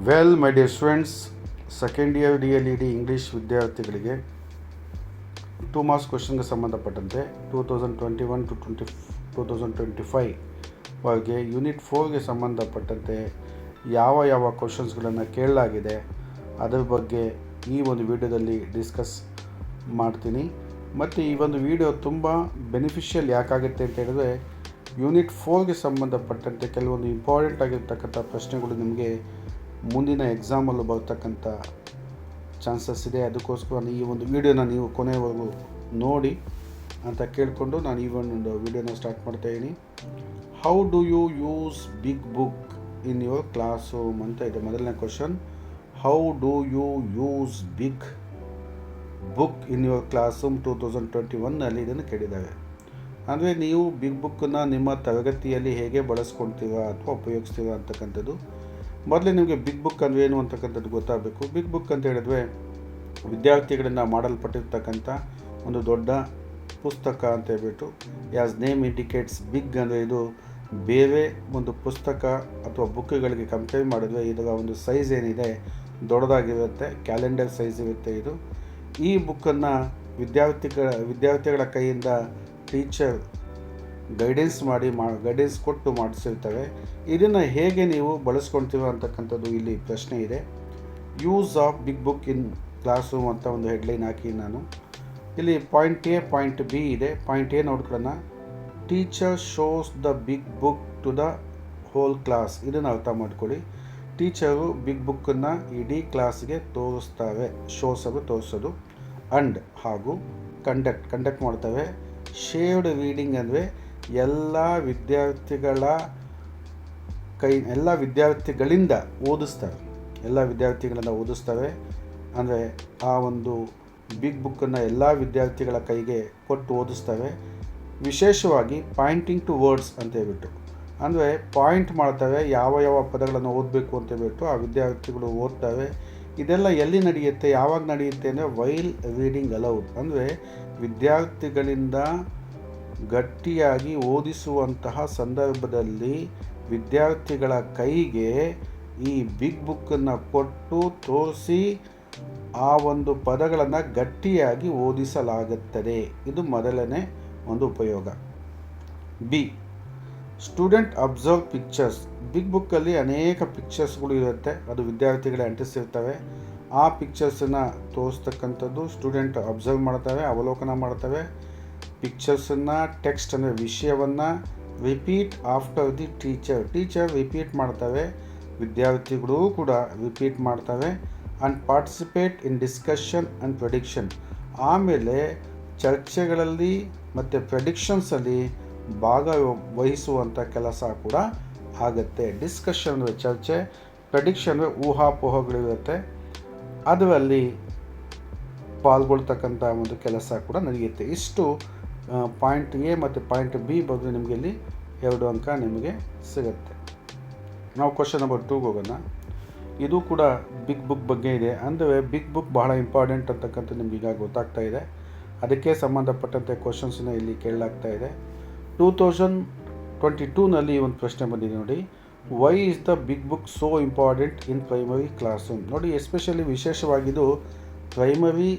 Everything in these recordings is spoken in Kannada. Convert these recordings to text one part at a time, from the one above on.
Well my dear students, second year DLED English ವಿದ್ಯಾರ್ಥಿಗಳಿಗೆ 2 ಮಾರ್ಕ್ಸ್ ಕ್ವಶನ್ಗೆ ಸಂಬಂಧಪಟ್ಟಂತೆ 2021 to 2025 ವರೆಗೆ ಯೂನಿಟ್ 4ಗೆ ಸಂಬಂಧಪಟ್ಟಂತೆ ಯಾವ ಕ್ವಶನ್ಸ್ಗಳನ್ನು ಕೇಳಲಾಗಿದೆ ಅದರ ಬಗ್ಗೆ ಈ ಒಂದು ವಿಡಿಯೋದಲ್ಲಿ ಡಿಸ್ಕಸ್ ಮಾಡ್ತೀನಿ. ಮತ್ತು ಈ ಒಂದು ವಿಡಿಯೋ ತುಂಬ ಬೆನಿಫಿಷಿಯಲ್ ಯಾಕಾಗುತ್ತೆ ಅಂತ ಹೇಳಿದ್ರೆ, ಯೂನಿಟ್ 4ಗೆ ಸಂಬಂಧಪಟ್ಟಂತೆ ಕೆಲವೊಂದು ಇಂಪಾರ್ಟೆಂಟ್ ಆಗಿರ್ತಕ್ಕಂಥ ಪ್ರಶ್ನೆಗಳು ನಿಮಗೆ ಮುಂದಿನ ಎಕ್ಸಾಮಲ್ಲೂ ಬರ್ತಕ್ಕಂಥ ಚಾನ್ಸಸ್ ಇದೆ. ಅದಕ್ಕೋಸ್ಕರ ಈ ಒಂದು ವಿಡಿಯೋನ ನೀವು ಕೊನೆವರೆಗೂ ನೋಡಿ ಅಂತ ಕೇಳಿಕೊಂಡು ನಾನು ಈ ಒಂದು ವಿಡಿಯೋನ ಸ್ಟಾರ್ಟ್ ಮಾಡ್ತಾಯಿದ್ದೀನಿ. How do you use big book in your class room ಅಂತ ಇದೆ ಮೊದಲನೇ question. How do you use big book in your classroom 2021ನಲ್ಲಿ ಇದನ್ನು ಕೇಳಿದ್ದಾರೆ. ಅಂದರೆ ನೀವು ಬಿಗ್ ಬುಕ್ಕನ್ನು ನಿಮ್ಮ ತರಗತಿಯಲ್ಲಿ ಹೇಗೆ ಬಳಸ್ಕೊಳ್ತೀರಾ ಅಥವಾ ಉಪಯೋಗಿಸ್ತೀರಾ ಅಂತಕ್ಕಂಥದ್ದು. ಮೊದಲೇ ನಿಮಗೆ ಬಿಗ್ ಬುಕ್ ಅಂದರೆ ಏನು ಅಂತಕ್ಕಂಥದ್ದು ಗೊತ್ತಾಗಬೇಕು. ಬಿಗ್ ಬುಕ್ ಅಂತ ಹೇಳಿದ್ರೆ ವಿದ್ಯಾರ್ಥಿಗಳಿಂದ ಮಾಡಲ್ಪಟ್ಟಿರ್ತಕ್ಕಂಥ ಒಂದು ದೊಡ್ಡ ಪುಸ್ತಕ ಅಂತ ಹೇಳ್ಬಿಟ್ಟು. ಆ್ಯಸ್ ನೇಮ್ ಇಂಡಿಕೇಟ್ಸ್, ಬಿಗ್ ಅಂದರೆ ಇದು ಬೇರೆ ಒಂದು ಪುಸ್ತಕ ಅಥವಾ ಬುಕ್ಗಳಿಗೆ ಕಂಪೇರ್ ಮಾಡಿದ್ರೆ ಇದರ ಒಂದು ಸೈಜ್ ಏನಿದೆ ದೊಡ್ಡದಾಗಿರುತ್ತೆ, ಕ್ಯಾಲೆಂಡರ್ ಸೈಜ್ ಇರುತ್ತೆ ಇದು. ಈ ಬುಕ್ಕನ್ನು ವಿದ್ಯಾರ್ಥಿಗಳ ಕೈಯಿಂದ ಟೀಚರ್ ಗೈಡೆನ್ಸ್ ಕೊಟ್ಟು ಮಾಡಿಸಿರ್ತವೆ. ಇದನ್ನು ಹೇಗೆ ನೀವು ಬಳಸ್ಕೊಳ್ತೀರೋ ಅಂತಕ್ಕಂಥದ್ದು ಇಲ್ಲಿ ಪ್ರಶ್ನೆ ಇದೆ. Use of big book in class room ಅಂತ ಒಂದು ಹೆಡ್ಲೈನ್ ಹಾಕಿ ನಾನು ಇಲ್ಲಿ ಪಾಯಿಂಟ್ ಎ ಪಾಯಿಂಟ್ ಬಿ ಇದೆ. ಪಾಯಿಂಟ್ ಎ ನೋಡ್ಕೊಳ್ಳೋಣ. Teacher shows the big book to the whole class. ಇದನ್ನು ಅರ್ಥ ಮಾಡ್ಕೊಳ್ಳಿ. ಟೀಚರು ಬಿಗ್ ಬುಕ್ಕನ್ನು ಇಡೀ ಕ್ಲಾಸ್ಗೆ ತೋರಿಸ್ತಾರೆ. ಶೋಸ್ ಅದು ತೋರಿಸೋದು. ಅಂಡ್ ಹಾಗೂ ಕಂಡಕ್ಟ್ ಮಾಡ್ತವೆ. ಶೇರ್ಡ್ ರೀಡಿಂಗ್ ಅಂದರೆ ಎಲ್ಲ ವಿದ್ಯಾರ್ಥಿಗಳಿಂದ ಓದಿಸ್ತವೆ. ಅಂದರೆ ಆ ಒಂದು ಬಿಗ್ ಬುಕ್ಕನ್ನು ಎಲ್ಲ ವಿದ್ಯಾರ್ಥಿಗಳ ಕೈಗೆ ಕೊಟ್ಟು ಓದಿಸ್ತವೆ. ವಿಶೇಷವಾಗಿ ಪಾಯಿಂಟಿಂಗ್ ಟು ವರ್ಡ್ಸ್ ಅಂತ ಹೇಳ್ಬಿಟ್ಟು, ಅಂದರೆ ಪಾಯಿಂಟ್ ಮಾಡ್ತವೆ ಯಾವ ಪದಗಳನ್ನು ಓದಬೇಕು ಅಂತ ಹೇಳ್ಬಿಟ್ಟು ಆ ವಿದ್ಯಾರ್ಥಿಗಳು ಓದ್ತವೆ. ಇದೆಲ್ಲ ಎಲ್ಲಿ ನಡೆಯುತ್ತೆ, ಯಾವಾಗ ನಡೆಯುತ್ತೆ ಅಂದರೆ ವೈಲ್ ರೀಡಿಂಗ್ ಅಲೌಡ್, ಅಂದರೆ ವಿದ್ಯಾರ್ಥಿಗಳಿಂದ ಗಟ್ಟಿಯಾಗಿ ಓದಿಸುವಂತಹ ಸಂದರ್ಭದಲ್ಲಿ ವಿದ್ಯಾರ್ಥಿಗಳ ಕೈಗೆ ಈ ಬಿಗ್ ಬುಕ್ಕನ್ನು ಕೊಟ್ಟು ತೋರಿಸಿ ಆ ಒಂದು ಪದಗಳನ್ನು ಗಟ್ಟಿಯಾಗಿ ಓದಿಸಲಾಗುತ್ತದೆ. ಇದು ಮೊದಲನೇ ಒಂದು ಉಪಯೋಗ. B, student observe pictures. Big ಬುಕ್ಕಲ್ಲಿ ಅನೇಕ ಪಿಕ್ಚರ್ಸ್ಗಳು ಇರುತ್ತೆ, ಅದು ವಿದ್ಯಾರ್ಥಿಗಳೇ ಅಂಟಿಸಿರ್ತವೆ. ಆ ಪಿಕ್ಚರ್ಸನ್ನು ತೋರಿಸ್ತಕ್ಕಂಥದ್ದು ಸ್ಟೂಡೆಂಟ್ ಅಬ್ಸರ್ವ್ ಮಾಡ್ತವೆ, ಅವಲೋಕನ ಮಾಡ್ತವೆ. ಪಿಕ್ಚರ್ಸನ್ನು, ಟೆಕ್ಸ್ಟ್ ಅಂದರೆ ವಿಷಯವನ್ನು repeat after the teacher repeat ಮಾಡ್ತವೆ, ವಿದ್ಯಾರ್ಥಿಗಳು ಕೂಡ ರಿಪೀಟ್ ಮಾಡ್ತವೆ. And participate in discussion and prediction. ಆಮೇಲೆ ಚರ್ಚೆಗಳಲ್ಲಿ ಮತ್ತು ಪ್ರೆಡಿಕ್ಷನ್ಸಲ್ಲಿ ಭಾಗವಹಿಸುವಂಥ ಕೆಲಸ ಕೂಡ ಆಗುತ್ತೆ. ಡಿಸ್ಕಷನ್ ಅಂದರೆ ಚರ್ಚೆ, ಪ್ರೆಡಿಕ್ಷನ್ ಅಂದರೆ ಊಹಾಪೋಹಗಳಿರುತ್ತೆ, ಅದರಲ್ಲಿ ಪಾಲ್ಗೊಳ್ತಕ್ಕಂಥ ಒಂದು ಕೆಲಸ ಕೂಡ ನಡೆಯುತ್ತೆ. ಇಷ್ಟು ಪಾಯಿಂಟ್ ಎ ಮತ್ತು ಪಾಯಿಂಟ್ ಬಿ ಬಗ್ಗೆ ನಿಮಗೆ ಇಲ್ಲಿ 2 ಅಂಕ ನಿಮಗೆ ಸಿಗುತ್ತೆ. ನಾವು ಕ್ವಶನ್ ನಂಬರ್ 2ಗೆ ಹೋಗೋಣ. ಇದು ಕೂಡ ಬಿಗ್ ಬುಕ್ ಬಗ್ಗೆ ಇದೆ. ಅಂದರೆ ಬಿಗ್ ಬುಕ್ ಬಹಳ ಇಂಪಾರ್ಟೆಂಟ್ ಅಂತಕ್ಕಂಥ ನಿಮ್ಗೆ ಈಗ ಗೊತ್ತಾಗ್ತಾ ಇದೆ. ಅದಕ್ಕೆ ಸಂಬಂಧಪಟ್ಟಂತೆ ಕ್ವಶನ್ಸನ್ನ ಇಲ್ಲಿ ಕೇಳಲಾಗ್ತಾ ಇದೆ. 2022ನಲ್ಲಿ ಒಂದು ಪ್ರಶ್ನೆ ಬಂದಿದೆ ನೋಡಿ. Why is the big book so important in primary class room? ನೋಡಿ, ಎಸ್ಪೆಷಲಿ ವಿಶೇಷವಾಗಿದ್ದು ಪ್ರೈಮರಿ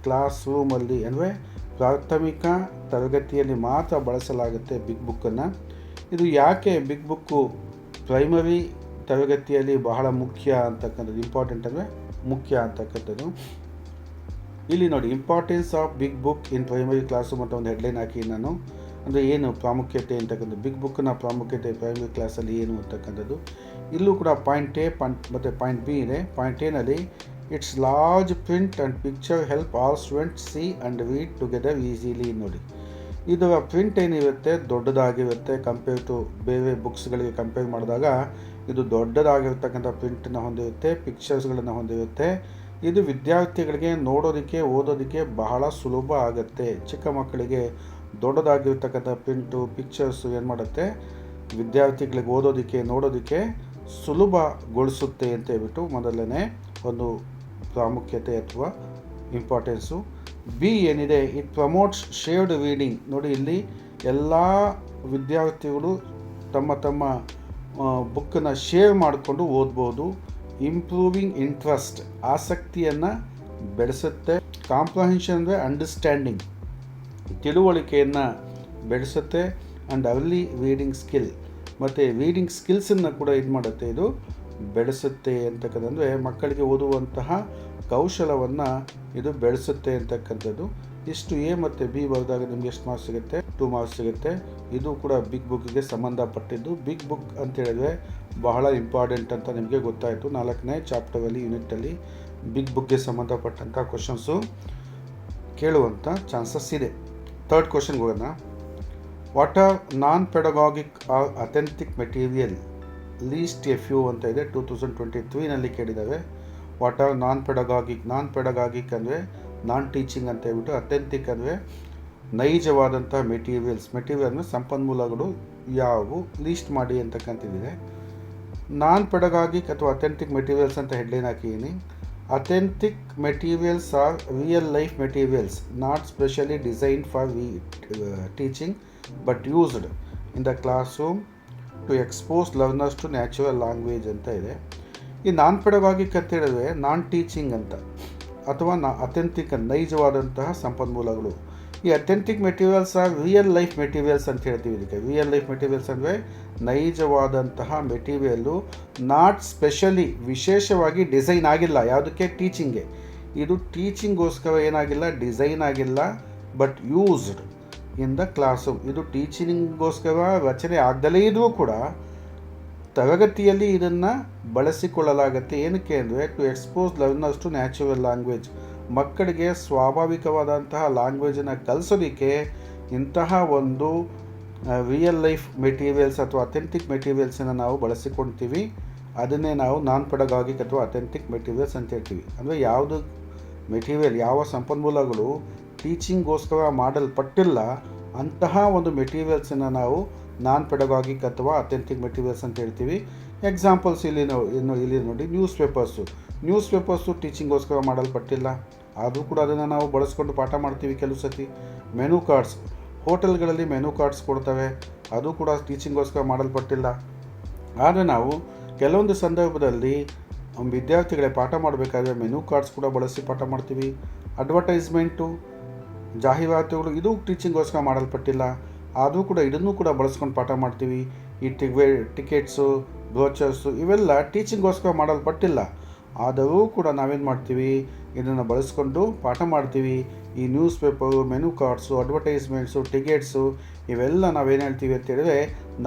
ಕ್ಲಾಸ್ ರೂಮಲ್ಲಿ, ಅಂದರೆ ಪ್ರಾಥಮಿಕ ತರಗತಿಯಲ್ಲಿ ಮಾತ್ರ ಬಳಸಲಾಗುತ್ತೆ ಬಿಗ್ ಬುಕ್ಕನ್ನು. ಇದು ಯಾಕೆ ಬಿಗ್ ಬುಕ್ಕು ಪ್ರೈಮರಿ ತರಗತಿಯಲ್ಲಿ ಬಹಳ ಮುಖ್ಯ ಅಂತಕ್ಕಂಥದ್ದು, ಇಂಪಾರ್ಟೆಂಟ್ ಅಂದರೆ ಮುಖ್ಯ ಅಂತಕ್ಕಂಥದ್ದು. ಇಲ್ಲಿ ನೋಡಿ, importance of big book in primary class room ಅಂತ ಒಂದು ಹೆಡ್ಲೈನ್ ಹಾಕಿ ನಾನು. ಅಂದರೆ ಏನು ಪ್ರಾಮುಖ್ಯತೆ ಅಂತಕ್ಕಂಥದ್ದು, ಬಿಗ್ ಬುಕ್ನ ಪ್ರಾಮುಖ್ಯತೆ ಪ್ರೈಮರಿ ಕ್ಲಾಸಲ್ಲಿ ಏನು ಅಂತಕ್ಕಂಥದ್ದು. ಇಲ್ಲೂ ಕೂಡ ಪಾಯಿಂಟ್ ಎ ಮತ್ತು ಪಾಯಿಂಟ್ ಬಿ ಇದೆ. ಪಾಯಿಂಟ್ ಎನಲ್ಲಿ it's large print and picture help all students see and read together easily. ನೋಡಿ, ಇದರ ಪ್ರಿಂಟ್ ಏನಿರುತ್ತೆ ದೊಡ್ಡದಾಗಿರುತ್ತೆ. ಕಂಪೇರ್ ಟು ಬೇರೆ ಬುಕ್ಸ್ಗಳಿಗೆ ಕಂಪೇರ್ ಮಾಡಿದಾಗ ಇದು ದೊಡ್ಡದಾಗಿರ್ತಕ್ಕಂಥ ಪ್ರಿಂಟನ್ನು ಹೊಂದಿರುತ್ತೆ, ಪಿಕ್ಚರ್ಸ್ಗಳನ್ನು ಹೊಂದಿರುತ್ತೆ. ಇದು ವಿದ್ಯಾರ್ಥಿಗಳಿಗೆ ನೋಡೋದಕ್ಕೆ ಓದೋದಕ್ಕೆ ಬಹಳ ಸುಲಭ ಆಗುತ್ತೆ. ಚಿಕ್ಕ ಮಕ್ಕಳಿಗೆ ದೊಡ್ಡದಾಗಿರ್ತಕ್ಕಂಥ ಪ್ರಿಂಟು ಪಿಕ್ಚರ್ಸು ಏನು ಮಾಡುತ್ತೆ, ವಿದ್ಯಾರ್ಥಿಗಳಿಗೆ ಓದೋದಕ್ಕೆ ನೋಡೋದಕ್ಕೆ ಸುಲಭಗೊಳಿಸುತ್ತೆ ಅಂತ ಹೇಳ್ಬಿಟ್ಟು ಮೊದಲನೇ ಒಂದು ಪ್ರಾಮುಖ್ಯತೆ ಅಥವಾ ಇಂಪಾರ್ಟೆನ್ಸು. ಬಿ ಏನಿದೆ, ಇಟ್ ಪ್ರಮೋಟ್ಸ್ ಶೇರ್ಡ್ ರೀಡಿಂಗ್. ನೋಡಿ, ಇಲ್ಲಿ ಎಲ್ಲ ವಿದ್ಯಾರ್ಥಿಗಳು ತಮ್ಮ ಬುಕ್ಕನ್ನು ಶೇರ್ ಮಾಡಿಕೊಂಡು ಓದ್ಬೋದು. ಇಂಪ್ರೂವಿಂಗ್ ಇಂಟ್ರೆಸ್ಟ್, ಆಸಕ್ತಿಯನ್ನು ಬೆಳೆಸುತ್ತೆ. ಕಾಂಪ್ರಹೆನ್ಷನ್ ಅಂದರೆ ಅಂಡರ್ಸ್ಟ್ಯಾಂಡಿಂಗ್, ತಿಳುವಳಿಕೆಯನ್ನು ಬೆಳೆಸುತ್ತೆ. ಆ್ಯಂಡ್ ಅರ್ಲಿ ರೀಡಿಂಗ್ ಸ್ಕಿಲ್, ಮತ್ತು ರೀಡಿಂಗ್ ಸ್ಕಿಲ್ಸನ್ನು ಕೂಡ ಇದು ಮಾಡುತ್ತೆ, ಇದು ಬೆಳೆಸುತ್ತೆ ಅಂತಕ್ಕಂಥದ್ದು. ಮಕ್ಕಳಿಗೆ ಓದುವಂತಹ ಕೌಶಲವನ್ನು ಇದು ಬೆಳೆಸುತ್ತೆ ಅಂತಕ್ಕಂಥದ್ದು. ಇಷ್ಟು ಎ ಮತ್ತು ಬಿ ಬರೆದಾಗ ನಿಮಗೆ ಎಷ್ಟು ಮಾರ್ಕ್ಸ್ ಸಿಗುತ್ತೆ? 2 ಮಾರ್ಕ್ಸ್ ಸಿಗುತ್ತೆ. ಇದು ಕೂಡ ಬಿಗ್ ಬುಕ್ಗೆ ಸಂಬಂಧಪಟ್ಟಿದ್ದು. ಬಿಗ್ ಬುಕ್ ಅಂತ ಹೇಳಿದ್ರೆ ಬಹಳ ಇಂಪಾರ್ಟೆಂಟ್ ಅಂತ ನಿಮಗೆ ಗೊತ್ತಾಯಿತು. 4ನೇ ಚಾಪ್ಟರಲ್ಲಿ ಯೂನಿಟಲ್ಲಿ ಬಿಗ್ ಬುಕ್ಗೆ ಸಂಬಂಧಪಟ್ಟಂಥ ಕ್ವಶನ್ಸು ಕೇಳುವಂಥ ಚಾನ್ಸಸ್ ಇದೆ. 3rd ಕ್ವಶನ್ಗೆ ಹೋಗೋಣ. What are non pedagogic or authentic material list a few ಅಂತ ಇದೆ. 2023ನಲ್ಲಿ ಕೇಳಿದ್ದಾವೆ. ವಾಟ್ ಆರ್ ನಾನ್ ಪೆಡಗಾಗಿಕ್ ಅಂದರೆ ನಾನ್ ಟೀಚಿಂಗ್ ಅಂತ ಹೇಳ್ಬಿಟ್ಟು, ಅಥೆಂಟಿಕ್ ಅಂದರೆ ನೈಜವಾದಂಥ ಮೆಟೀರಿಯಲ್ ಸಂಪನ್ಮೂಲಗಳು ಯಾವುವು ಲೀಸ್ಟ್ ಮಾಡಿ ಅಂತಕ್ಕಂಥದ್ದಿದೆ. ನಾನ್ ಪೆಡಗಾಗಿಕ್ ಅಥವಾ ಅಥೆಂಟಿಕ್ ಮೆಟೀರಿಯಲ್ಸ್ ಅಂತ ಹೆಡ್ಲೈನ್ ಹಾಕಿದ್ದೀನಿ. Authentic materials are real life materials not specially designed for teaching but used in the class room to expose learners to natural language ಅಂತ ಇದೆ. ಈ ನಾನ್ ಪೆಡಗಾಗಿಕ್ ಅಂತ ಹೇಳಿದ್ರೆ ನಾನ್ ಟೀಚಿಂಗ್ ಅಂತ, ಅಥವಾ ಅಥೆಂಟಿಕ್ ನೈಜವಾದಂತಹ ಸಂಪನ್ಮೂಲಗಳು. ಈ authentic materials are real life materials ಅಂತ ಹೇಳ್ತೀವಿ. ಇದಕ್ಕೆ ರಿಯಲ್ ಲೈಫ್ ಮೆಟೀರಿಯಲ್ಸ್ ಅಂದರೆ ನೈಜವಾದಂತಹ ಮೆಟೀರಿಯಲ್ಲು, ನಾಟ್ ಸ್ಪೆಷಲಿ ವಿಶೇಷವಾಗಿ ಡಿಸೈನ್ ಆಗಿಲ್ಲ ಯಾವುದಕ್ಕೆ? ಟೀಚಿಂಗ್ಗೆ. ಇದು ಟೀಚಿಂಗ್ಗೋಸ್ಕರ ಏನಾಗಿಲ್ಲ, ಡಿಸೈನ್ ಆಗಿಲ್ಲ, but used in the class room. ಇದು ಟೀಚಿಂಗ್ಗೋಸ್ಕರ ರಚನೆ ಆಗದಲೇ ಇದ್ರೂ ಕೂಡ ತರಗತಿಯಲ್ಲಿ ಇದನ್ನು ಬಳಸಿಕೊಳ್ಳಲಾಗುತ್ತೆ. ಏನಕ್ಕೆ ಅಂದರೆ to expose learners to natural language, ಮಕ್ಕಳಿಗೆ ಸ್ವಾಭಾವಿಕವಾದಂತಹ ಲ್ಯಾಂಗ್ವೇಜನ್ನು ಕಲಿಸೋದಕ್ಕೆ ಇಂತಹ ಒಂದು ರಿಯಲ್ ಲೈಫ್ ಮೆಟೀರಿಯಲ್ಸ್ ಅಥವಾ ಅಥೆಂಟಿಕ್ ಮೆಟೀರಿಯಲ್ಸನ್ನು ನಾವು ಬಳಸಿಕೊಳ್ತೀವಿ. ಅದನ್ನೇ ನಾವು ನಾನ್ ಪೆಡಗಾಗಿಕ್ ಅಥವಾ ಅಥೆಂಟಿಕ್ ಮೆಟೀರಿಯಲ್ಸ್ ಅಂತ ಹೇಳ್ತೀವಿ. ಅಂದರೆ ಯಾವುದು ಮೆಟೀರಿಯಲ್, ಯಾವ ಸಂಪನ್ಮೂಲಗಳು ಟೀಚಿಂಗ್ಗೋಸ್ಕರ ಮಾಡಲ್ಪಟ್ಟಿಲ್ಲ ಅಂತಹ ಒಂದು ಮೆಟೀರಿಯಲ್ಸನ್ನು ನಾವು ನಾನ್ ಪೆಡಗಾಗಿಕ್ ಅಥವಾ ಅಥೆಂಟಿಕ್ ಮೆಟೀರಿಯಲ್ಸ್ ಅಂತ ಹೇಳ್ತೀವಿ. ಎಕ್ಸಾಂಪಲ್ಸ್ ಇಲ್ಲಿ ನೋಡಿ, ನ್ಯೂಸ್ ಪೇಪರ್ಸು ಟೀಚಿಂಗ್ಗೋಸ್ಕರ ಮಾಡಲ್ಪಟ್ಟಿಲ್ಲ, ಆದರೂ ಕೂಡ ಅದನ್ನು ನಾವು ಬಳಸ್ಕೊಂಡು ಪಾಠ ಮಾಡ್ತೀವಿ ಕೆಲವು ಸತಿ. ಮೆನು ಕಾರ್ಡ್ಸ್, ಹೋಟೆಲ್ಗಳಲ್ಲಿ ಮೆನು ಕಾರ್ಡ್ಸ್ ಕೊಡ್ತವೆ, ಅದು ಕೂಡ ಟೀಚಿಂಗ್ಗೋಸ್ಕರ ಮಾಡಲ್ಪಟ್ಟಿಲ್ಲ. ಆದರೆ ನಾವು ಕೆಲವೊಂದು ಸಂದರ್ಭದಲ್ಲಿ ವಿದ್ಯಾರ್ಥಿಗಳೇ ಪಾಠ ಮಾಡಬೇಕಾದ್ರೆ ಮೆನು ಕಾರ್ಡ್ಸ್ ಕೂಡ ಬಳಸಿ ಪಾಠ ಮಾಡ್ತೀವಿ. ಅಡ್ವರ್ಟೈಸ್ಮೆಂಟು, ಜಾಹೀರಾತುಗಳು, ಇದು ಟೀಚಿಂಗ್ಗೋಸ್ಕರ ಮಾಡಲ್ಪಟ್ಟಿಲ್ಲ, ಆದರೂ ಕೂಡ ಇದನ್ನು ಕೂಡ ಬಳಸ್ಕೊಂಡು ಪಾಠ ಮಾಡ್ತೀವಿ. ಈ ಟಿಕೆಟ್ಸು, ಬ್ರೋಚರ್ಸು ಇವೆಲ್ಲ ಟೀಚಿಂಗ್ಗೋಸ್ಕರ ಮಾಡಲ್ಪಟ್ಟಿಲ್ಲ, ಆದರೂ ಕೂಡ ನಾವೇನು ಮಾಡ್ತೀವಿ, ಇದನ್ನು ಬಳಸ್ಕೊಂಡು ಪಾಠ ಮಾಡ್ತೀವಿ. ಈ newspaper, menu cards, advertisements, tickets ಇವೆಲ್ಲ ನಾವೇನು ಹೇಳ್ತೀವಿ ಅಂತ ಹೇಳಿದ್ರೆ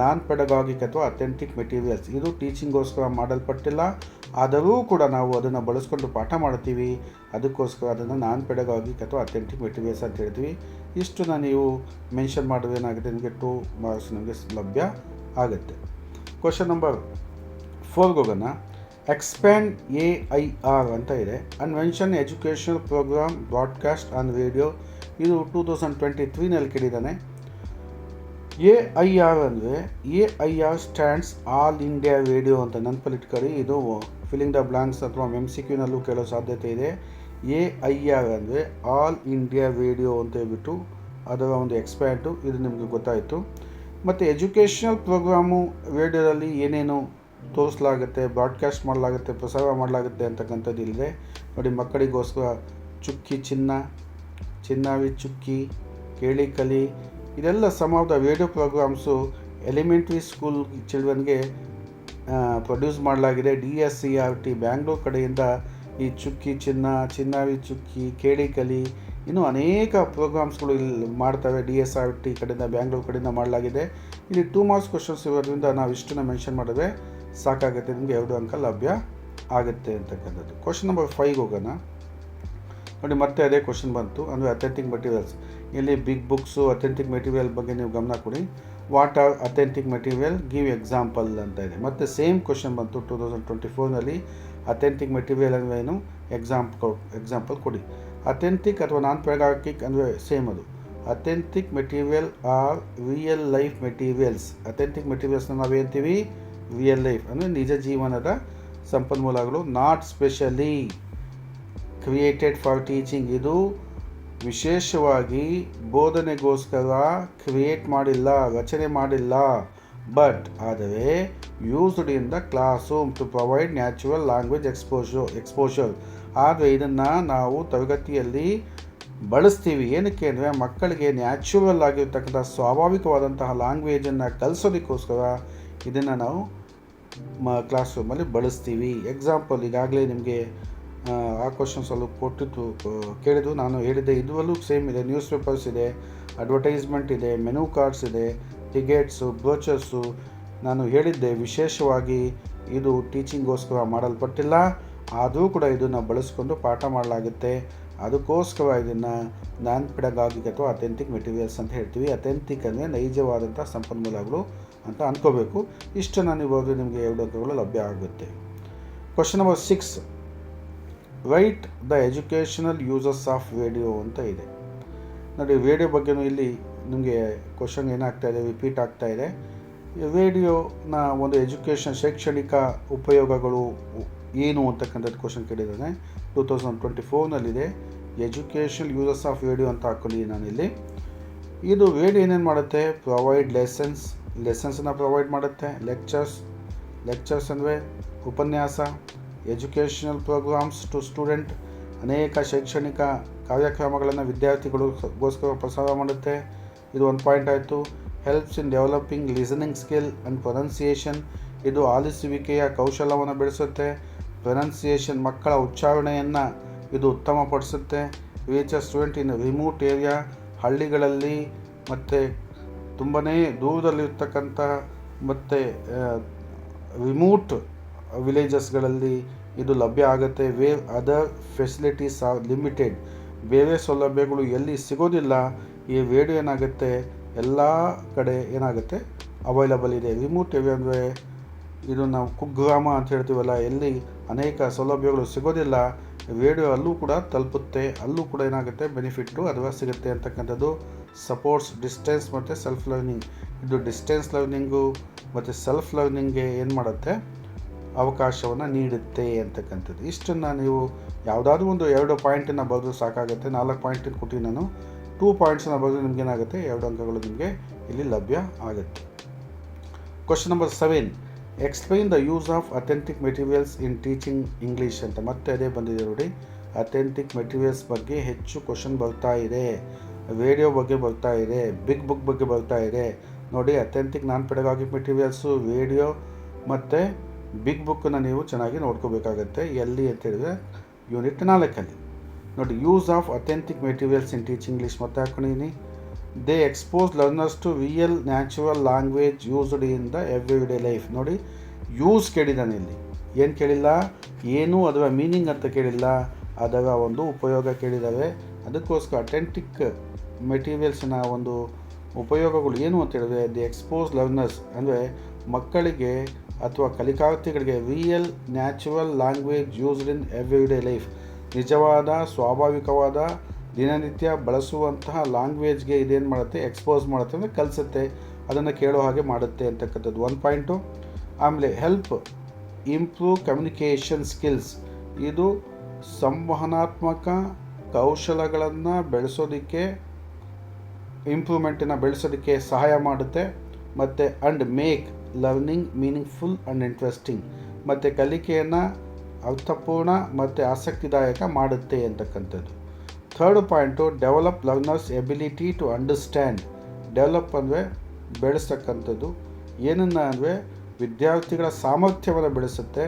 ನಾನ್ ಪೆಡಗಾಗಿಕ್ ಅಥವಾ ಅಥೆಂಟಿಕ್ ಮೆಟೀರಿಯಲ್ಸ್. ಇದು ಟೀಚಿಂಗ್ಗೋಸ್ಕರ ಮಾಡಲ್ಪಟ್ಟಿಲ್ಲ, ಆದರೂ ಕೂಡ ನಾವು ಅದನ್ನು ಬಳಸ್ಕೊಂಡು ಪಾಠ ಮಾಡ್ತೀವಿ. ಅದಕ್ಕೋಸ್ಕರ ಅದನ್ನು ನಾನ್ ಪೆಡಗಾಗಿಕ್ ಅಥವಾ ಅಥೆಂಟಿಕ್ ಮೆಟೀರಿಯಲ್ಸ್ ಅಂತ ಹೇಳ್ತೀವಿ. ಇಷ್ಟನ್ನು ನೀವು ಮೆನ್ಷನ್ ಮಾಡೋದು ಏನಾಗುತ್ತೆ, ನಿಮಗೆ 2 ಮಾರ್ಕ್ಸ್ ನಿಮಗೆ ಲಭ್ಯ ಆಗುತ್ತೆ. ಕ್ವಶನ್ ನಂಬರ್ 4ಗೆ ಹೋಗೋಣ. ಎಕ್ಸ್ಪ್ಯಾಂಡ್ AIR ಅಂತ ಇದೆ. ಅನ್ವೆನ್ಷನ್ educational programme broadcast on radio. ಇದು 2023ನಲ್ಲಿ ಕೇಳಿದ್ದಾನೆ. AIR ಅಂದರೆ AIR ಸ್ಟ್ಯಾಂಡ್ಸ್ ಆಲ್ ಇಂಡಿಯಾ ರೇಡಿಯೋ ಅಂತ ನೆನಪಲ್ಲಿಟ್ಕೊಳ್ಳಿ. ಇದು ಫಿಲ್ಲಿಂಗ್ ದ ಬ್ಲಾಂಕ್ಸ್ ಅಥವಾ MCQನಲ್ಲೂ ಕೇಳೋ ಸಾಧ್ಯತೆ ಇದೆ. AIR ಅಂದರೆ ಆಲ್ ಇಂಡಿಯಾ ರೇಡಿಯೋ ಅಂತ ಹೇಳ್ಬಿಟ್ಟು ಅದರ ಒಂದು ಎಕ್ಸ್ಪ್ಯಾಂಡು. ಇದು ನಿಮಗೆ ಗೊತ್ತಾಯಿತು. ಮತ್ತು ಎಜುಕೇಷನಲ್ ಪ್ರೋಗ್ರಾಮು ರೇಡಿಯೋದಲ್ಲಿ ಏನೇನು ತೋರಿಸಲಾಗುತ್ತೆ, ಬ್ರಾಡ್ಕಾಸ್ಟ್ ಮಾಡಲಾಗುತ್ತೆ, ಪ್ರಸಾರ ಮಾಡಲಾಗುತ್ತೆ ಅಂತಕ್ಕಂಥದ್ದು ಇಲ್ಲಿದೆ ನೋಡಿ. ಮಕ್ಕಳಿಗೋಸ್ಕರ ಚುಕ್ಕಿ ಚಿನ್ನಾವಿ ಚುಕ್ಕಿ, ಕೇಳಿ ಕಲಿ, ಇದೆಲ್ಲ some of the radio programmes elementary school ಚಿಲ್ಡ್ರನ್ಗೆ ಪ್ರೊಡ್ಯೂಸ್ ಮಾಡಲಾಗಿದೆ. DSCRT ಬ್ಯಾಂಗ್ಳೂರು ಕಡೆಯಿಂದ ಈ ಚುಕ್ಕಿ ಚಿನ್ನಾವಿ ಚುಕ್ಕಿ, ಕೇಳಿ ಕಲಿ, ಇನ್ನೂ ಅನೇಕ ಪ್ರೋಗ್ರಾಮ್ಸ್ಗಳು ಇಲ್ಲಿ ಮಾಡ್ತವೆ. DSRT ಕಡೆಯಿಂದ, ಬ್ಯಾಂಗ್ಳೂರು ಕಡೆಯಿಂದ ಮಾಡಲಾಗಿದೆ. ಇಲ್ಲಿ 2 ಮಾರ್ಕ್ಸ್ ಕ್ವಶನ್ಸ್ ಇರೋದ್ರಿಂದ ನಾವು ಇಷ್ಟನ್ನು ಮೆನ್ಷನ್ ಮಾಡಿದ್ರೆ ಸಾಕಾಗುತ್ತೆ, ನಿಮಗೆ 2 ಅಂಕ ಲಭ್ಯ ಆಗುತ್ತೆ ಅಂತಕ್ಕಂಥದ್ದು. ಕ್ವಶನ್ ನಂಬರ್ 5ಗೆ ಹೋಗೋಣ. ನೋಡಿ, ಮತ್ತೆ ಅದೇ ಕ್ವಶನ್ ಬಂತು, ಅಂದರೆ ಅಥೆಂಟಿಕ್ ಮೆಟೀರಿಯಲ್ಸ್. ಇಲ್ಲಿ ಬಿಗ್ ಬುಕ್ಸು, ಅಥೆಂಟಿಕ್ ಮೆಟೀರಿಯಲ್ ಬಗ್ಗೆ ನೀವು ಗಮನ ಕೊಡಿ. What are authentic material, give example ಅಂತ ಇದೆ. ಮತ್ತು ಸೇಮ್ ಕ್ವಶನ್ ಬಂತು 2024ನಲ್ಲಿ. ಅಥೆಂಟಿಕ್ ಮೆಟೀರಿಯಲ್ ಅಂದರೆ ಏನು, ಎಕ್ಸಾಂಪಲ್ ಕೊಡಿ. ಅಥೆಂಟಿಕ್ ಅಥವಾ ನಾನ್ ಪೆಡಗಾಗಿಕ್ ಅಂದರೆ ಸೇಮ್ ಅದು. Authentic material are real life materials. Authentic ಮೆಟೀರಿಯಲ್ಸ್ನ ನಾವೇಂತೀವಿ, ರಿಯಲ್ ಲೈಫ್ ಅಂದರೆ ನಿಜ ಜೀವನದ ಸಂಪನ್ಮೂಲಗಳು. Not specially created for teaching, ಇದು ವಿಶೇಷವಾಗಿ ಬೋಧನೆಗೋಸ್ಕರ ಕ್ರಿಯೇಟ್ ಮಾಡಿಲ್ಲ, ರಚನೆ ಮಾಡಿಲ್ಲ, ಬಟ್ ಆದರೆ used in the class room to provide natural language exposure. ಆದರೆ ಇದನ್ನು ನಾವು ತರಗತಿಯಲ್ಲಿ ಬಳಸ್ತೀವಿ. ಏನಕ್ಕೆ ಅಂದರೆ ಮಕ್ಕಳಿಗೆ ನ್ಯಾಚುರಲ್ ಆಗಿರ್ತಕ್ಕಂಥ ಸ್ವಾಭಾವಿಕವಾದಂತಹ ಲ್ಯಾಂಗ್ವೇಜನ್ನು ಕಲಿಸೋದಕ್ಕೋಸ್ಕರ ಇದನ್ನು ನಾವು ಕ್ಲಾಸ್ ರೂಮಲ್ಲಿ ಬಳಸ್ತೀವಿ. ಎಕ್ಸಾಂಪಲ್ ಈಗಾಗಲೇ ನಿಮಗೆ ಆ ಕ್ವಶನ್ಸಲ್ಲೂ ಕೊಟ್ಟಿತ್ತು, ಕೇಳಿದ್ದು. ನಾನು ಹೇಳಿದ್ದೆ ಇದರಲ್ಲೂ ಸೇಮ್ ಇದೆ. ನ್ಯೂಸ್ ಪೇಪರ್ಸ್ ಇದೆ, ಅಡ್ವರ್ಟೈಸ್ಮೆಂಟ್ ಇದೆ, ಮೆನು ಕಾರ್ಡ್ಸ್ ಇದೆ, ಟಿಕೆಟ್ಸು, ಬ್ರೋಚರ್ಸು. ನಾನು ಹೇಳಿದ್ದೆ ವಿಶೇಷವಾಗಿ ಇದು ಟೀಚಿಂಗ್ಗೋಸ್ಕರ ಮಾಡಲ್ಪಟ್ಟಿಲ್ಲ, ಆದರೂ ಕೂಡ ಇದನ್ನು ಬಳಸ್ಕೊಂಡು ಪಾಠ ಮಾಡಲಾಗುತ್ತೆ. ಅದಕ್ಕೋಸ್ಕರ ಇದನ್ನು ನಾನ್ ಪೆಡಗಾಗಿಕ್ ಅಥವಾ ಅಥೆಂಟಿಕ್ ಮೆಟೀರಿಯಲ್ಸ್ ಅಂತ ಹೇಳ್ತೀವಿ. ಅಥೆಂಟಿಕ್ ಅಂದರೆ ನೈಜವಾದಂಥ ಸಂಪನ್ಮೂಲಗಳು ಅಂತ ಅಂದ್ಕೋಬೇಕು. ಇಷ್ಟನ್ನು ನೀವು ಓದಿದ್ರೆ ನಿಮಗೆ 2 ಅಂಕಗಳು ಲಭ್ಯ ಆಗುತ್ತೆ. Question number 6, right the educational uses of radio ಅಂತ ಇದೆ. ನೋಡಿ, ರೇಡಿಯೋ ಬಗ್ಗೆನೂ ಇಲ್ಲಿ ನಿಮಗೆ ಕ್ವಶನ್ ಏನಾಗ್ತಾ ಇದೆ, ರಿಪೀಟ್ ಆಗ್ತಾ ಇದೆ. ರೇಡಿಯೋನ ಒಂದು ಎಜುಕೇಷನ್ ಶೈಕ್ಷಣಿಕ ಉಪಯೋಗಗಳು ಏನು ಅಂತಕ್ಕಂಥದ್ದು ಕ್ವಶನ್ ಕೇಳಿದ್ದಾನೆ. 2024ನಲ್ಲಿದೆ. ಎಜುಕೇಷನ್ ಯೂಸಸ್ ಆಫ್ ರೇಡಿಯೋ ಅಂತ ಹಾಕ್ಕೊಂಡಿದ್ದೀನಿ ನಾನಿಲ್ಲಿ. ಇದು ರೇಡಿಯೋ ಏನೇನು ಮಾಡುತ್ತೆ? ಪ್ರೊವೈಡ್ ಲೆಸನ್ಸನ್ನು ಪ್ರೊವೈಡ್ ಮಾಡುತ್ತೆ. ಲೆಕ್ಚರ್ಸ್ ಅಂದರೆ ಉಪನ್ಯಾಸ. ಎಜುಕೇಷನಲ್ ಪ್ರೋಗ್ರಾಮ್ಸ್ ಟು ಸ್ಟೂಡೆಂಟ್, ಅನೇಕ ಶೈಕ್ಷಣಿಕ ಕಾರ್ಯಕ್ರಮಗಳನ್ನು ವಿದ್ಯಾರ್ಥಿಗಳಿಗೋಸ್ಕರ ಪ್ರಸಾರ ಮಾಡುತ್ತೆ. ಇದು 1 ಪಾಯಿಂಟ್ ಆಯಿತು. Helps in developing listening skill and pronunciation, ಇದು ಆಲಿಸುವಿಕೆಯ ಕೌಶಲ್ಯವನ್ನು ಬೆಳೆಸುತ್ತೆ. ಪ್ರೊನೌನ್ಸಿಯೇಷನ್, ಮಕ್ಕಳ ಉಚ್ಚಾರಣೆಯನ್ನು ಇದು ಉತ್ತಮಪಡಿಸುತ್ತೆ. Reach student in remote area, ಹಳ್ಳಿಗಳಲ್ಲಿ ಮತ್ತು ತುಂಬನೇ ದೂರದಲ್ಲಿರ್ತಕ್ಕಂಥ ಮತ್ತು ರಿಮೋಟ್ ವಿಲೇಜಸ್ಗಳಲ್ಲಿ ಇದು ಲಭ್ಯ ಆಗುತ್ತೆ. Where other facilities are limited, ಬೇರೆ ಸೌಲಭ್ಯಗಳು ಎಲ್ಲಿ ಸಿಗೋದಿಲ್ಲ, ಈ ರೇಡಿಯೋ ಏನಾಗುತ್ತೆ ಎಲ್ಲ ಕಡೆ ಏನಾಗುತ್ತೆ ಅವೈಲಬಲ್ ಇದೆ. ರಿಮೋಟ್ ಏರಿಯಾ ಅಂದರೆ ಇದು ನಾವು ಕುಗ್ರಾಮ ಅಂತ ಹೇಳ್ತೀವಲ್ಲ, ಎಲ್ಲಿ ಅನೇಕ ಸೌಲಭ್ಯಗಳು ಸಿಗೋದಿಲ್ಲ, ರೇಡಿಯೋ ಅಲ್ಲೂ ಕೂಡ ತಲುಪುತ್ತೆ, ಅಲ್ಲೂ ಕೂಡ ಏನಾಗುತ್ತೆ ಬೆನಿಫಿಟ್ಟು ಅಥವಾ ಸಿಗುತ್ತೆ ಅಂತಕ್ಕಂಥದ್ದು. ಸಪೋರ್ಟ್ಸ್ ಡಿಸ್ಟೆನ್ಸ್ ಮತ್ತು ಸೆಲ್ಫ್ ಲರ್ನಿಂಗ್, ಇದು ಡಿಸ್ಟೆನ್ಸ್ ಲರ್ನಿಂಗು ಮತ್ತು ಸೆಲ್ಫ್ ಲರ್ನಿಂಗ್ಗೆ ಏನು ಮಾಡುತ್ತೆ, ಅವಕಾಶವನ್ನು ನೀಡುತ್ತೆ ಅಂತಕ್ಕಂಥದ್ದು. ಇಷ್ಟನ್ನು ನೀವು ಯಾವುದಾದ್ರೂ ಒಂದು 2 ಪಾಯಿಂಟನ್ನು ಬರೆದು ಸಾಕಾಗುತ್ತೆ. 4 ಪಾಯಿಂಟನ್ನು ಕೊಟ್ಟು ನಾನು 2 ಪಾಯಿಂಟ್ಸನ್ನು ಬರೆದು ನಿಮಗೇನಾಗುತ್ತೆ 2 ಅಂಕಗಳು ನಿಮಗೆ ಇಲ್ಲಿ ಲಭ್ಯ ಆಗುತ್ತೆ. Question number 7, explain the use of authentic materials in teaching English ಅಂತ ಮತ್ತೆ ಅದೇ ಬಂದಿದೆ ನೋಡಿ. ಅಥೆಂಟಿಕ್ ಮೆಟೀರಿಯಲ್ಸ್ ಬಗ್ಗೆ ಹೆಚ್ಚು ಕ್ವಶನ್ ಬರ್ತಾ ಇದೆ. ರೇಡಿಯೋ ಬಗ್ಗೆ ಬರ್ತಾ ಇದೆ, ಬಿಗ್ ಬುಕ್ ಬಗ್ಗೆ ಬರ್ತಾ ಇದೆ. ನೋಡಿ, ಅಥೆಂಟಿಕ್ ನಾನ್ ಪೆಡಗಾಗಿಕ್ ಮೆಟೀರಿಯಲ್ಸು, ರೇಡಿಯೋ ಮತ್ತು ಬಿಗ್ ಬುಕ್ಕನ್ನು ನೀವು ಚೆನ್ನಾಗಿ ನೋಡ್ಕೋಬೇಕಾಗತ್ತೆ. ಎಲ್ಲಿ ಅಂತ ಹೇಳಿದ್ರೆ ಯೂನಿಟ್ 4ಅಲ್ಲಿ ನೋಡಿ. Use of authentic materials in teaching English ಮತ್ತೆ ಹಾಕೊಂಡಿದ್ದೀನಿ. They expose learners to real natural language used in the everyday life. ನೋಡಿ, ಯೂಸ್ ಕೇಳಿದ್ದಾನೆ ಇಲ್ಲಿ, ಏನು ಕೇಳಿಲ್ಲ, ಏನು ಅದರ ಮೀನಿಂಗ್ ಅಂತ ಕೇಳಿಲ್ಲ, ಅದರ ಒಂದು ಉಪಯೋಗ ಕೇಳಿದ್ದಾವೆ. ಅದಕ್ಕೋಸ್ಕರ ಅಥೆಂಟಿಕ್ ಮೆಟೀರಿಯಲ್ಸ್ನ ಒಂದು ಉಪಯೋಗಗಳು ಏನು ಅಂತ ಹೇಳಿದ್ರೆ, ದಿ ಎಕ್ಸ್ಪೋಸ್ ಲರ್ನರ್ಸ್ ಅಂದರೆ ಮಕ್ಕಳಿಗೆ ಅಥವಾ ಕಲಿಕಾರ್ಥಿಗಳಿಗೆ real natural language used in everyday life, ನಿಜವಾದ ಸ್ವಾಭಾವಿಕವಾದ ದಿನನಿತ್ಯ ಬಳಸುವಂತಹ ಲ್ಯಾಂಗ್ವೇಜ್ಗೆ ಇದೇನು ಮಾಡುತ್ತೆ, ಎಕ್ಸ್ಪೋಸ್ ಮಾಡುತ್ತೆ ಅಂದರೆ ಕಲಿಸುತ್ತೆ, ಅದನ್ನು ಕೇಳೋ ಹಾಗೆ ಮಾಡುತ್ತೆ ಅಂತಕ್ಕಂಥದ್ದು 1 ಪಾಯಿಂಟು. ಆಮೇಲೆ ಹೆಲ್ಪ್ ಇಂಪ್ರೂವ್ ಕಮ್ಯುನಿಕೇಷನ್ ಸ್ಕಿಲ್ಸ್, ಇದು ಸಂವಹನಾತ್ಮಕ ಕೌಶಲಗಳನ್ನು ಬೆಳೆಸೋದಕ್ಕೆ, ಇಂಪ್ರೂವ್ಮೆಂಟನ್ನು ಬೆಳೆಸೋದಕ್ಕೆ ಸಹಾಯ ಮಾಡುತ್ತೆ. ಮತ್ತು and make learning meaningful and interesting, ಮತ್ತು ಕಲಿಕೆಯನ್ನು ಅರ್ಥಪೂರ್ಣ ಮತ್ತು ಆಸಕ್ತಿದಾಯಕ ಮಾಡುತ್ತೆ ಅಂತಕ್ಕಂಥದ್ದು. 3rd point develop learners ability to understand. Develop ಅಂದರೆ ಬೆಳೆಸ್ತಕ್ಕಂಥದ್ದು. ಏನನ್ನು ಅಂದರೆ ವಿದ್ಯಾರ್ಥಿಗಳ ಸಾಮರ್ಥ್ಯವನ್ನು ಬೆಳೆಸುತ್ತೆ.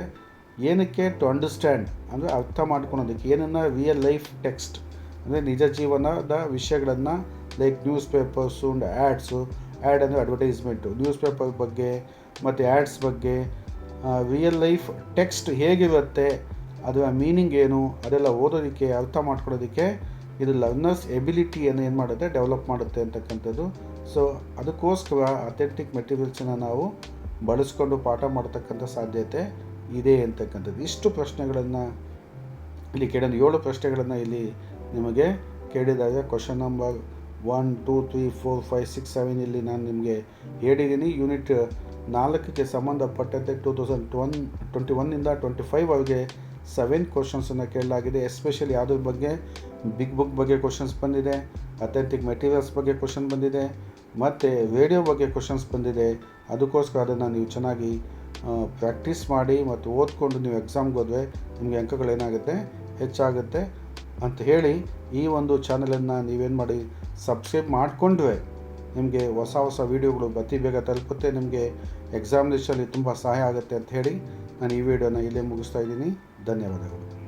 ಏನಕ್ಕೆ? ಟು ಅಂಡರ್ಸ್ಟ್ಯಾಂಡ್ ಅಂದರೆ ಅರ್ಥ ಮಾಡ್ಕೊಳೋದಕ್ಕೆ. ಏನನ್ನು? ರಿಯಲ್ ಲೈಫ್ ಟೆಕ್ಸ್ಟ್ ಅಂದರೆ ನಿಜ ಜೀವನದ ವಿಷಯಗಳನ್ನು, like news papers and ads. Add ಅಂದರೆ ಅಡ್ವರ್ಟೈಸ್ಮೆಂಟು, ನ್ಯೂಸ್ ಪೇಪರ್ ಬಗ್ಗೆ ಮತ್ತು ಆ್ಯಡ್ಸ್ ಬಗ್ಗೆ. ರಿಯಲ್ ಲೈಫ್ ಟೆಕ್ಸ್ಟ್ ಹೇಗಿರುತ್ತೆ, ಅದರ ಮೀನಿಂಗ್ ಏನು, ಅದೆಲ್ಲ ಓದೋದಕ್ಕೆ, ಅರ್ಥ ಮಾಡ್ಕೊಳ್ಳೋದಕ್ಕೆ ಇದು ಲರ್ನರ್ಸ್ ಎಬಿಲಿಟಿಯನ್ನು ಏನು ಮಾಡುತ್ತೆ, ಡೆವಲಪ್ ಮಾಡುತ್ತೆ ಅಂತಕ್ಕಂಥದ್ದು. ಸೊ ಅದಕ್ಕೋಸ್ಕರ ಅಥೆಂಟಿಕ್ ಮೆಟೀರಿಯಲ್ಸನ್ನು ನಾವು ಬಳಸ್ಕೊಂಡು ಪಾಠ ಮಾಡ್ತಕ್ಕಂಥ ಸಾಧ್ಯತೆ ಇದೆ ಅಂತಕ್ಕಂಥದ್ದು. ಇಷ್ಟು ಪ್ರಶ್ನೆಗಳನ್ನು ಇಲ್ಲಿ ಕೇಳಿದ 7 ಪ್ರಶ್ನೆಗಳನ್ನು ಇಲ್ಲಿ ನಿಮಗೆ ಕೇಳಿದಾಗ ಕ್ವಶನ್ ನಂಬರ್ 1, 2, 3, 4, 5, 6, 7 ಇಲ್ಲಿ ನಾನು ನಿಮಗೆ ಹೇಳಿದ್ದೀನಿ. ಯೂನಿಟ್ 4ಕ್ಕೆ ಸಂಬಂಧಪಟ್ಟಂತೆ 2021ಇಂದ 25ವರೆಗೆ 7 ಕ್ವಶನ್ಸನ್ನು ಕೇಳಲಾಗಿದೆ. ಎಸ್ಪೆಷಲಿ ಯಾವುದ್ರ ಬಗ್ಗೆ? ಬಿಗ್ ಬುಕ್ ಬಗ್ಗೆ ಕ್ವಶನ್ಸ್ ಬಂದಿದೆ, ಅಥೆಂಟಿಕ್ ಮೆಟೀರಿಯಲ್ಸ್ ಬಗ್ಗೆ ಕ್ವಶನ್ ಬಂದಿದೆ, ಮತ್ತು ರೇಡಿಯೋ ಬಗ್ಗೆ ಕ್ವಶನ್ಸ್ ಬಂದಿದೆ, ಅದಕ್ಕೋಸ್ಕರ ಅದನ್ನು ನೀವು ಚೆನ್ನಾಗಿ ಪ್ರಾಕ್ಟೀಸ್ ಮಾಡಿ ಮತ್ತು ಓದ್ಕೊಂಡು ನೀವು ಎಕ್ಸಾಮ್ಗೆ ಹೋದರೆ ನಿಮಗೆ ಅಂಕಗಳೇನಾಗುತ್ತೆ ಹೆಚ್ಚಾಗುತ್ತೆ ಅಂತ ಹೇಳಿ ಈ ಒಂದು ಚಾನಲನ್ನು ನೀವೇನು ಮಾಡಿ ಸಬ್ಸ್ಕ್ರೈಬ್ ಮಾಡಿಕೊಂಡ್ರೆ ನಿಮಗೆ ಹೊಸ ಹೊಸ ವೀಡಿಯೋಗಳು ಅತಿ ಬೇಗ ತಲುಪುತ್ತೆ, ನಿಮಗೆ ಎಕ್ಸಾಮಿನೇಷನಲ್ಲಿ ತುಂಬ ಸಹಾಯ ಆಗುತ್ತೆ ಅಂತ ಹೇಳಿ ನಾನು ಈ ವಿಡಿಯೋನ ಇಲ್ಲೇ ಮುಗಿಸ್ತಾ ಇದ್ದೀನಿ. ಧನ್ಯವಾದಗಳು.